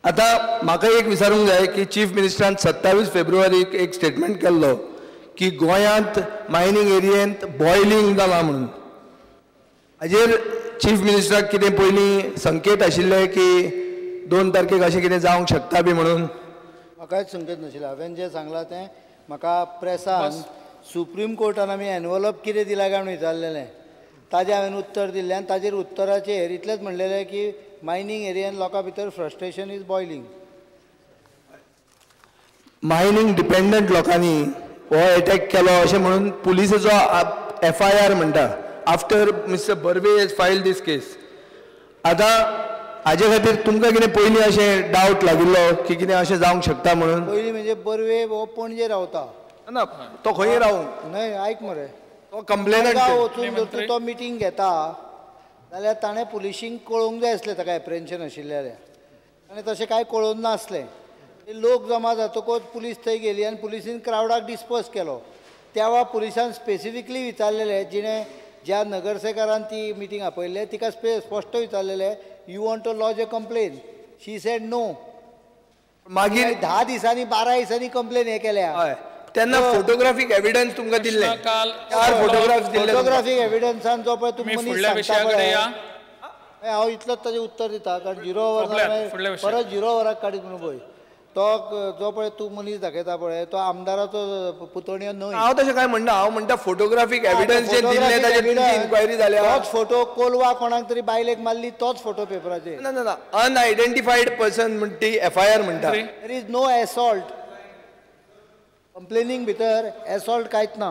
आता म्हाका एक विचारूंक जाय की चीफ मिनिस्टरान 27 फेब्रुवारीक एक स्टेटमेंट केल्लो की गोंयांत मायनिंग एरियेंत बॉयलिंग जाला म्हणून. हाजेर चीफ मिनिस्टराक कितें पयलीं संकेत आशिल्ले की 2 तारखेक अशें कितें जावंक शकता बी म्हणून? म्हाकाच संकेत नाशिल्लो. हांवें जें सांगलां तें म्हाका प्रेसान सुप्रीम कोर्टान आमी एनवलप कितें दिला काय म्हणून विचारलेलें. ताजें हांवें उत्तर दिल्लें आनी ताजेर उत्तराचेर इतलेंच म्हणलेलें की मायनिंग एरियेन लोकां भितर frustration is boiling. Mining dependent लोकांनी हो अटॅक केलो अशें म्हणून पुलिसेचो FIR म्हणटा after mister Barve hedge filed दीस केस. आतां हाजे खातीर तुमकां कितें पयलीं अशें डावट लागिल्लो की कितें अशें जावंक शकता म्हणून? पयलीं म्हणजे बर्वे हो पणजे रावता. ना तो खंय रावूं न्हय, आयक मरे, तो कंप्लेनंट वचून जर तूं तो मिटींग घेता जाल्यार ताणें पुलिशींक कळोवंक जाय आसलें ताका एप्रेन्शन आशिल्लें जाल्यार. आनी तशें कांय कळोवन नासलें. लोक जमा जातकच पुलीस थंय गेली आनी पुलिसीन क्रावडाक डिस्पर्स केलो. तेव्हा पुलिसान स्पेसिफिकली विचारलेलें, जिणें ज्या नगरसेवकारान ती मिटींग आपयल्लें तिका स्पश्ट विचारलेलें, you want to lodge a complaint? She said no. मागीर 10 दिसांनी 12 दिसांनी कंप्लेन हे केल्या. तेन्ना फोटोग्राफीक एविडन्स तुमकां दिल्ले, 4 फोटोग्राफ्स दिल्ले. फोटोग्राफीक एविडन्सान जो पळय तुमी मनीस सांगता पळय, हांव इतलोच ताजें उत्तर दिता. कारण 0 वर परत 0 वराक काडीत म्हणून पळय तो जो पळय तूं मनीस दाखयता पळय तो आमदाराचो पुतण्यो न्हय. हांव तशें काय म्हणना, हांव म्हणटा फोटोग्राफीक एविडन्स जे दिल्ले ताजेर तुमची इन्क्वायरी जाल्या. तोच फोटो कोलवा कोणाक तरी बायलेक मारली तोच फोटो पेपराचेर. ना ना ना, अनआयडेंटिफायड पर्सन म्हण ती FIR म्हणटा. There is no assault. Complaining भितर एसॉल्ट कांयच ना.